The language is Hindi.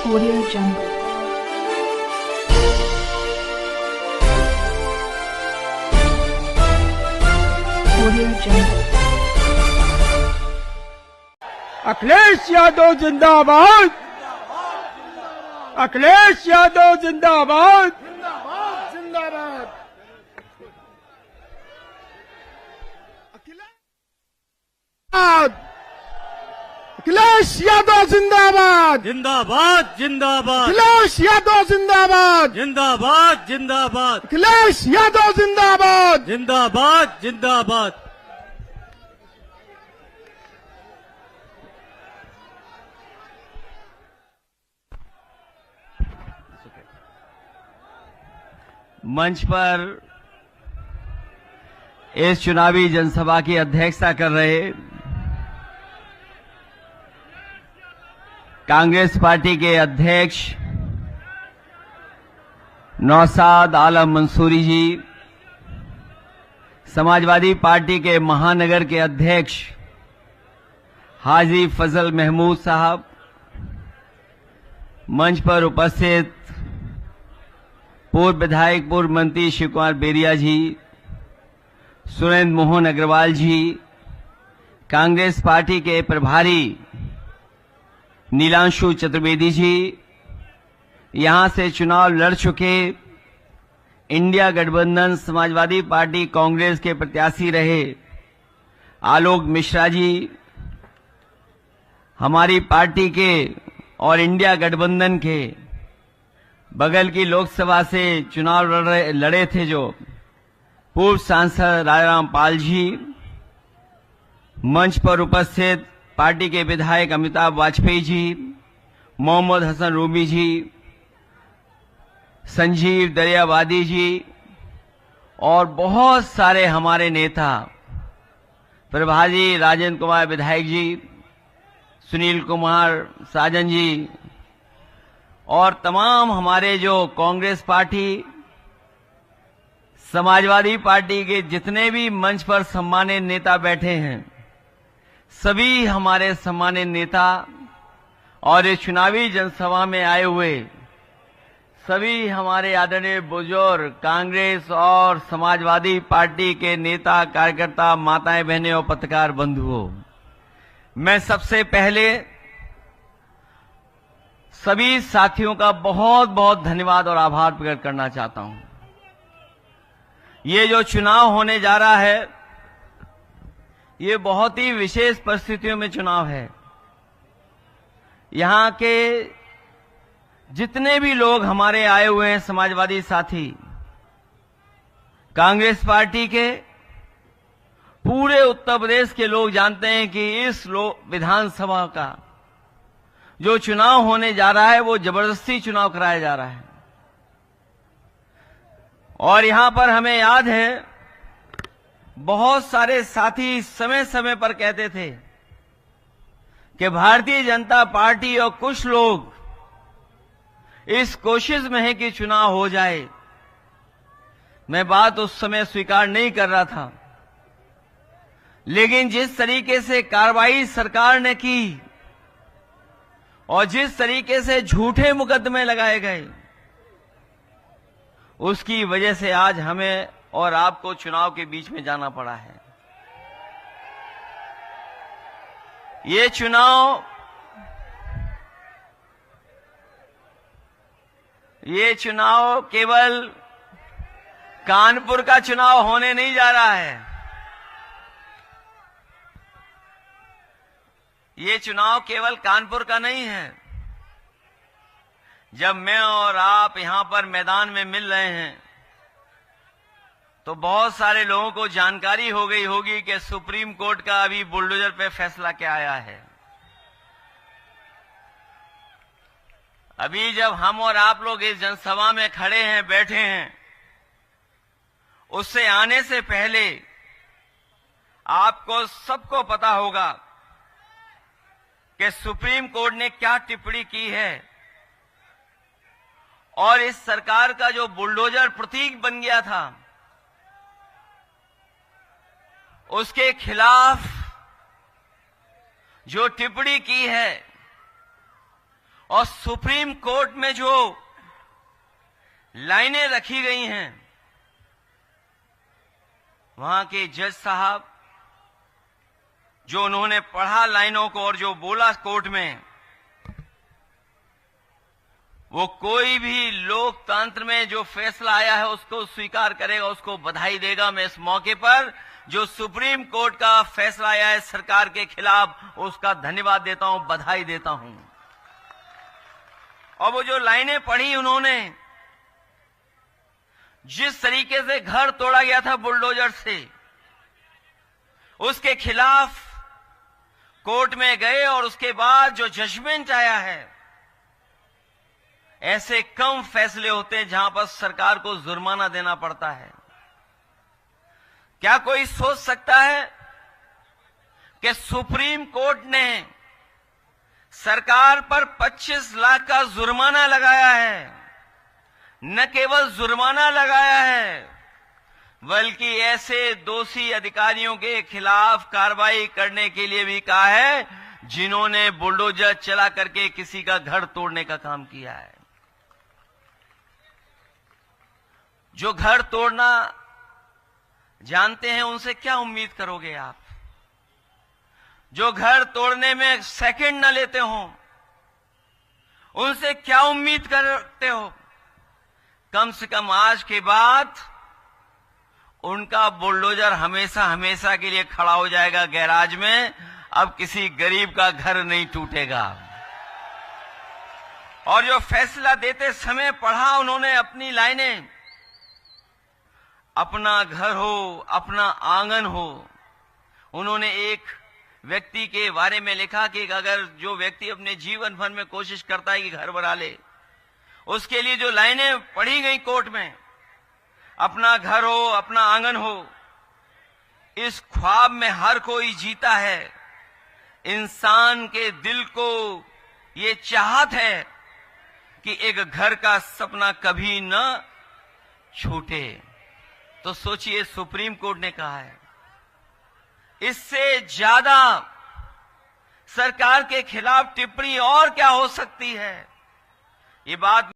Audio Jungle. Audio Jungle. Akhilesh Yadav जिंदाबाद। अखिलेश यादव जिंदाबाद। जिंदाबाद। अखिलेश यादव जिंदाबाद। जिंदाबाद जिंदाबाद। अखिलेश यादव जिंदाबाद। जिंदाबाद जिंदाबाद। अखिलेश यादव जिंदाबाद। जिंदाबाद जिंदाबाद। मंच पर इस चुनावी जनसभा की अध्यक्षता कर रहे कांग्रेस पार्टी के अध्यक्ष नौशाद आलम मंसूरी जी, समाजवादी पार्टी के महानगर के अध्यक्ष हाजी फजल महमूद साहब, मंच पर उपस्थित पूर्व विधायक पूर्व मंत्री शिव कुमार बेरिया जी, सुरेंद्र मोहन अग्रवाल जी, कांग्रेस पार्टी के प्रभारी नीलांशु चतुर्वेदी जी, यहां से चुनाव लड़ चुके इंडिया गठबंधन समाजवादी पार्टी कांग्रेस के प्रत्याशी रहे आलोक मिश्रा जी, हमारी पार्टी के और इंडिया गठबंधन के बगल की लोकसभा से चुनाव लड़े थे जो पूर्व सांसद राजाराम पाल जी, मंच पर उपस्थित पार्टी के विधायक अमिताभ वाजपेयी जी, मोहम्मद हसन रूमी जी, संजीव दरियावादी जी और बहुत सारे हमारे नेता, प्रभारी राजेंद्र कुमार विधायक जी, सुनील कुमार साजन जी और तमाम हमारे जो कांग्रेस पार्टी समाजवादी पार्टी के जितने भी मंच पर सम्मानित नेता बैठे हैं, सभी हमारे सम्मानित नेता और इस चुनावी जनसभा में आए हुए सभी हमारे आदरणीय बुजुर्ग कांग्रेस और समाजवादी पार्टी के नेता कार्यकर्ता, माताएं बहनें और पत्रकार बंधुओं, मैं सबसे पहले सभी साथियों का बहुत बहुत धन्यवाद और आभार प्रकट करना चाहता हूं। ये जो चुनाव होने जा रहा है, ये बहुत ही विशेष परिस्थितियों में चुनाव है। यहां के जितने भी लोग हमारे आए हुए हैं समाजवादी साथी, कांग्रेस पार्टी के पूरे उत्तर प्रदेश के लोग जानते हैं कि इस विधानसभा का जो चुनाव होने जा रहा है वो जबरदस्ती चुनाव कराया जा रहा है। और यहां पर हमें याद है बहुत सारे साथी समय समय पर कहते थे कि भारतीय जनता पार्टी और कुछ लोग इस कोशिश में है कि चुनाव हो जाए। मैं बात उस समय स्वीकार नहीं कर रहा था, लेकिन जिस तरीके से कार्रवाई सरकार ने की और जिस तरीके से झूठे मुकदमे लगाए गए, उसकी वजह से आज हमें और आपको चुनाव के बीच में जाना पड़ा है। ये चुनाव केवल कानपुर का चुनाव होने नहीं जा रहा है। ये चुनाव केवल कानपुर का नहीं है। जब मैं और आप यहां पर मैदान में मिल रहे हैं तो बहुत सारे लोगों को जानकारी हो गई होगी कि सुप्रीम कोर्ट का अभी बुलडोजर पे फैसला क्या आया है। अभी जब हम और आप लोग इस जनसभा में खड़े हैं, बैठे हैं, उससे आने से पहले आपको सबको पता होगा कि सुप्रीम कोर्ट ने क्या टिप्पणी की है और इस सरकार का जो बुलडोजर प्रतीक बन गया था, उसके खिलाफ जो टिप्पणी की है और सुप्रीम कोर्ट में जो लाइनें रखी गई हैं, वहां के जज साहब जो उन्होंने पढ़ा लाइनों को और जो बोला कोर्ट में, वो कोई भी लोकतंत्र में जो फैसला आया है उसको स्वीकार करेगा, उसको बधाई देगा। मैं इस मौके पर जो सुप्रीम कोर्ट का फैसला आया है सरकार के खिलाफ, उसका धन्यवाद देता हूं, बधाई देता हूं। और वो जो लाइनें पढ़ी उन्होंने, जिस तरीके से घर तोड़ा गया था बुलडोजर से, उसके खिलाफ कोर्ट में गए और उसके बाद जो जजमेंट आया है, ऐसे कम फैसले होते हैं जहां पर सरकार को जुर्माना देना पड़ता है। क्या कोई सोच सकता है कि सुप्रीम कोर्ट ने सरकार पर 25 लाख का जुर्माना लगाया है? न केवल जुर्माना लगाया है, बल्कि ऐसे दोषी अधिकारियों के खिलाफ कार्रवाई करने के लिए भी कहा है जिन्होंने बुलडोजर चला करके किसी का घर तोड़ने का काम किया है। जो घर तोड़ना जानते हैं उनसे क्या उम्मीद करोगे आप? जो घर तोड़ने में सेकंड न लेते हो, उनसे क्या उम्मीद करते हो? कम से कम आज के बाद उनका बुलडोजर हमेशा हमेशा के लिए खड़ा हो जाएगा गैराज में। अब किसी गरीब का घर नहीं टूटेगा। और जो फैसला देते समय पढ़ा उन्होंने अपनी लाइनें, अपना घर हो, अपना आंगन हो। उन्होंने एक व्यक्ति के बारे में लिखा कि अगर जो व्यक्ति अपने जीवन भर में कोशिश करता है कि घर बना ले, उसके लिए जो लाइनें पढ़ी गई कोर्ट में, अपना घर हो, अपना आंगन हो, इस ख्वाब में हर कोई जीता है। इंसान के दिल को ये चाहत है कि एक घर का सपना कभी न छूटे। तो सोचिए, सुप्रीम कोर्ट ने कहा है, इससे ज्यादा सरकार के खिलाफ टिप्पणी और क्या हो सकती है? ये बात